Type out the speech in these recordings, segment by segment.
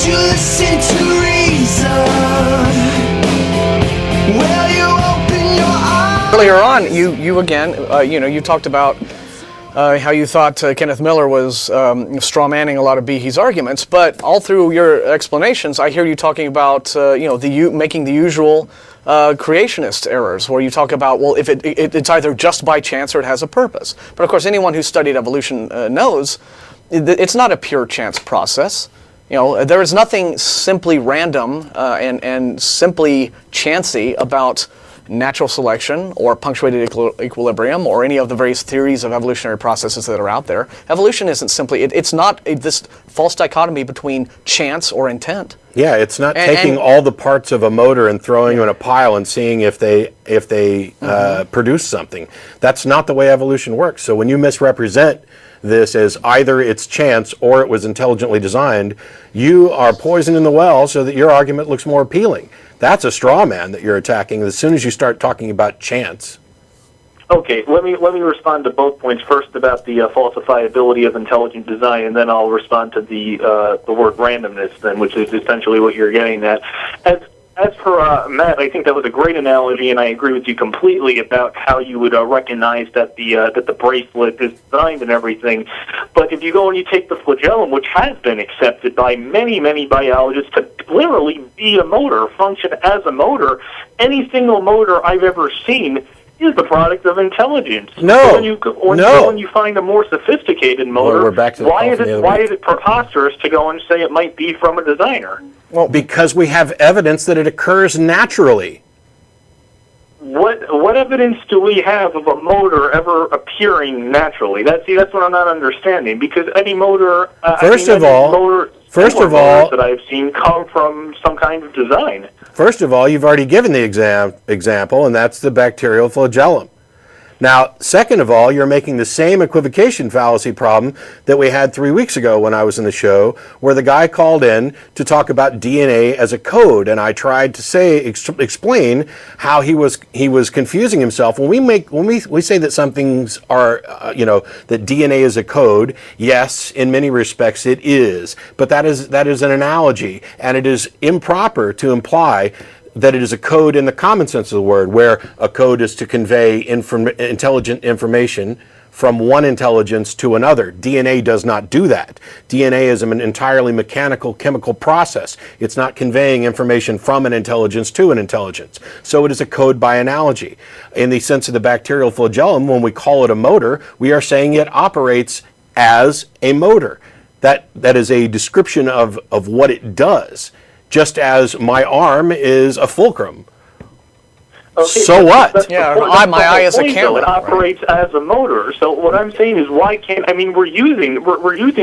you listen to reason? Will you open your eyes? Earlier on, you again, you talked about how you thought Kenneth Miller was strawmanning a lot of Behe's arguments, but all through your explanations, I hear you talking about making the usual creationist errors, where you talk about, well, if it's either just by chance or it has a purpose. But of course, anyone who studied evolution knows it's not a pure chance process. There is nothing simply random and simply chancy about natural selection or punctuated equilibrium or any of the various theories of evolutionary processes that are out there. Evolution isn't simply, it's not this false dichotomy between chance or intent. Yeah, it's not taking all the parts of a motor and throwing them in a pile and seeing if they produce something. That's not the way evolution works. So when you misrepresent this as either it's chance or it was intelligently designed, you are poisoning the well so that your argument looks more appealing. That's a straw man that you're attacking as soon as you start talking about chance. Okay, let me respond to both points. First about the falsifiability of intelligent design, and then I'll respond to the word randomness, then, which is essentially what you're getting at. As for Matt, I think that was a great analogy, and I agree with you completely about how you would recognize that the bracelet is designed and everything. But if you go and you take the flagellum, which has been accepted by many, many biologists to literally be a motor, function as a motor, any single motor I've ever seen is the product of intelligence. No, so when you find a more sophisticated motor, we're back to why is it preposterous to go and say it might be from a designer? Well, because we have evidence that it occurs naturally. What evidence do we have of a motor ever appearing naturally? That's what I'm not understanding. Because any motor, First of all, that I've seen come from some kind of design. First of all, you've already given the example, and that's the bacterial flagellum. Now, second of all, you're making the same equivocation fallacy problem that we had 3 weeks ago when I was in the show, where the guy called in to talk about DNA as a code, and I tried to explain how he was confusing himself. When we say that some things are, that DNA is a code, yes, in many respects it is, but that is an analogy, and it is improper to imply that it is a code in the common sense of the word, where a code is to convey intelligent information from one intelligence to another. DNA does not do that. DNA is an entirely mechanical, chemical process. It's not conveying information from an intelligence to an intelligence. So it is a code by analogy. In the sense of the bacterial flagellum, when we call it a motor, we are saying it operates as a motor. That is a description of what it does. Just as my arm is a fulcrum. Okay, so what? Yeah, my eye is a camera. It operates as a motor. So what I'm saying is, why can't? I mean, we're using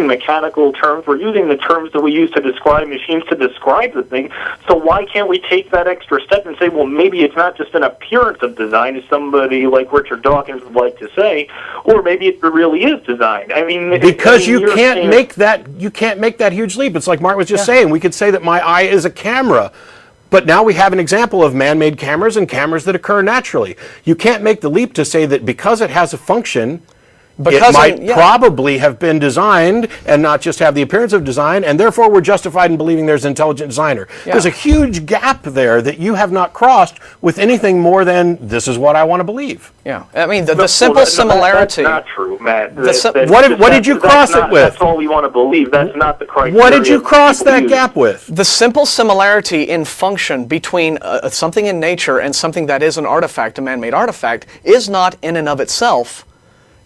mechanical terms. We're using the terms that we use to describe machines to describe the thing. So why can't we take that extra step and say, well, maybe it's not just an appearance of design, as somebody like Richard Dawkins would like to say, or maybe it really is designed. I mean, because you can't make that huge leap. It's like Mark was just saying. We could say that my eye is a camera. But now we have an example of man-made cameras and cameras that occur naturally. You can't make the leap to say that because it has a function, it might probably have been designed and not just have the appearance of design, and therefore we're justified in believing there's an intelligent designer. Yeah. There's a huge gap there that you have not crossed with anything more than this is what I want to believe. Yeah, I mean, the simple similarity. That's not true, Matt. What did you cross it with? That's all we want to believe. That's not the criteria. What did you cross that gap with? The simple similarity in function between something in nature and something that is an artifact, a man-made artifact, is not in and of itself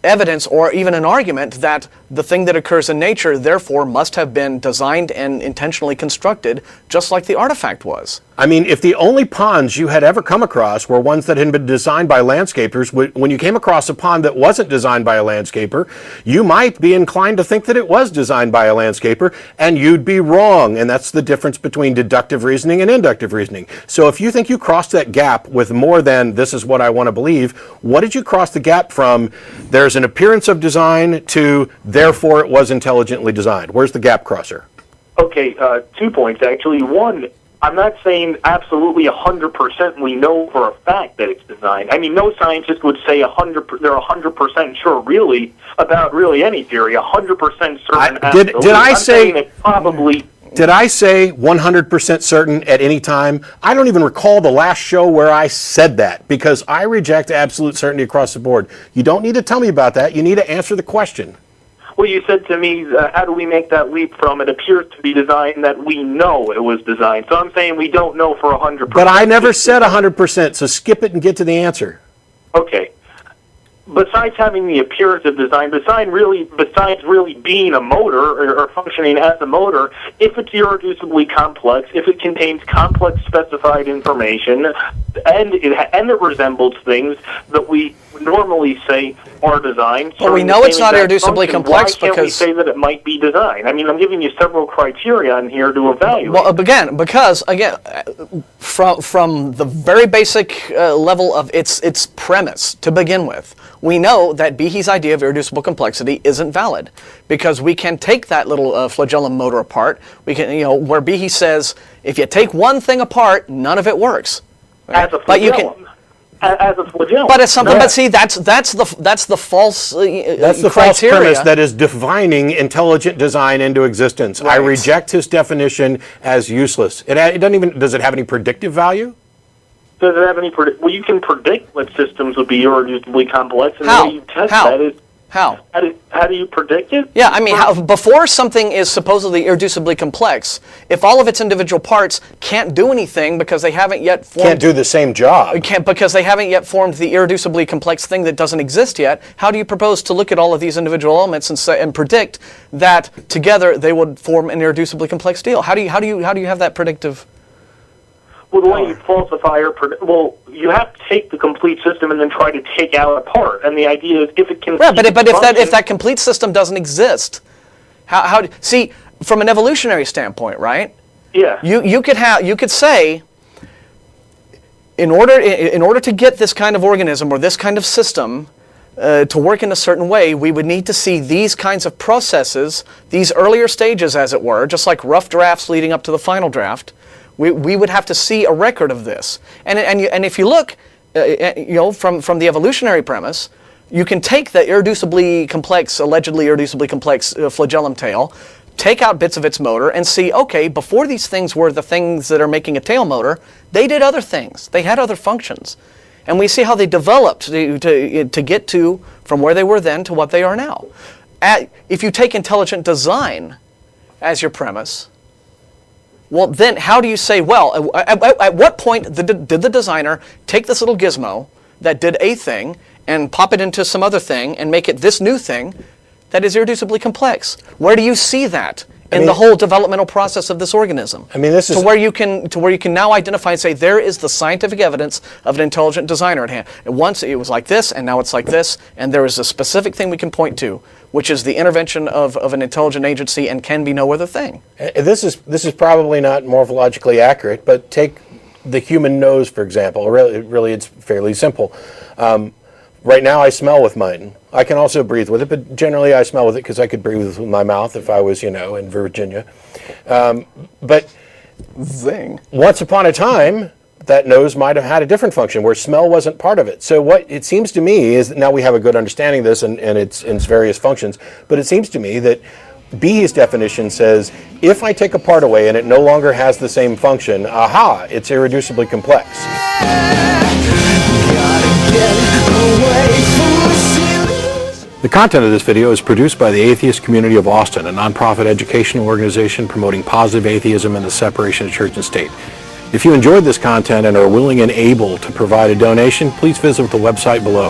evidence or even an argument that the thing that occurs in nature therefore must have been designed and intentionally constructed just like the artifact was. I mean, if the only ponds you had ever come across were ones that had been designed by landscapers, when you came across a pond that wasn't designed by a landscaper, you might be inclined to think that it was designed by a landscaper, and you'd be wrong. And that's the difference between deductive reasoning and inductive reasoning. So if you think you crossed that gap with more than this is what I want to believe, what did you cross the gap from there's an appearance of design to therefore it was intelligently designed? Where's the gap crosser? Okay, 2 points actually. One, I'm not saying absolutely 100% we know for a fact that it's designed. I mean, no scientist would say they're 100% sure really about really any theory, 100% certain. Did I say that probably? Did I say 100% certain at any time? I don't even recall the last show where I said that, because I reject absolute certainty across the board. You don't need to tell me about that. You need to answer the question. Well, you said to me, how do we make that leap from it appears to be designed that we know it was designed? So I'm saying we don't know for 100%. But I never said 100%, so skip it and get to the answer. Okay. Besides having the appearance of design, besides really being a motor or functioning as a motor, if it's irreducibly complex, if it contains complex specified information, and it resembles things that we normally say are designed. Well, we know it's not irreducibly complex because... Why can't we say that it might be designed? I mean, I'm giving you several criteria on here to evaluate. Well, because from the very basic level of its premise to begin with, we know that Behe's idea of irreducible complexity isn't valid, because we can take that little flagellum motor apart. We can, where Behe says, if you take one thing apart, none of it works. Right? As a flagellum. As a flagellum. But it's something. But see, that's the false. That's the criteria. false premise that is defining intelligent design into existence. Right. I reject his definition as useless. It doesn't even. Does it have any predictive value? Does it have any? Well, you can predict what systems will be irreducibly complex, and how? the way you test How? that is. How? How do you predict it? Yeah, I mean, before something is supposedly irreducibly complex, if all of its individual parts can't do anything because they haven't yet formed... Can't do the same job. Because they haven't yet formed the irreducibly complex thing that doesn't exist yet, how do you propose to look at all of these individual elements and predict that together they would form an irreducibly complex deal? How do you have that predictive... Well, the way you falsify you have to take the complete system and then try to take out a part. And the idea is if it can... Right, but if that complete system doesn't exist, how see, from an evolutionary standpoint, right? Yeah. You could say, in order to get this kind of organism or this kind of system to work in a certain way, we would need to see these kinds of processes, these earlier stages, as it were, just like rough drafts leading up to the final draft. We would have to see a record of this, and if you look, from the evolutionary premise, you can take the allegedly irreducibly complex flagellum tail, take out bits of its motor, and see, okay, before these things were the things that are making a tail motor, they did other things, they had other functions, and we see how they developed to get to from where they were then to what they are now. If you take intelligent design as your premise, well, then how do you say, well, at what point did the designer take this little gizmo that did a thing and pop it into some other thing and make it this new thing that is irreducibly complex? Where do you see that in the whole developmental process of this organism? I mean, this is... To where you can now identify and say, there is the scientific evidence of an intelligent designer at hand. And once it was like this, and now it's like this, and there is a specific thing we can point to, which is the intervention of an intelligent agency and can be no other thing. This is probably not morphologically accurate, but take the human nose, for example. Really, it's fairly simple. Right now, I smell with mine. I can also breathe with it, but generally I smell with it because I could breathe with my mouth if I was, in Virginia. But Zing. Once upon a time, that nose might have had a different function where smell wasn't part of it. So what it seems to me is that now we have a good understanding of this and its various functions, but it seems to me that Behe's definition says, if I take a part away and it no longer has the same function, aha, it's irreducibly complex. The content of this video is produced by the Atheist Community of Austin, a nonprofit educational organization promoting positive atheism and the separation of church and state. If you enjoyed this content and are willing and able to provide a donation, please visit the website below.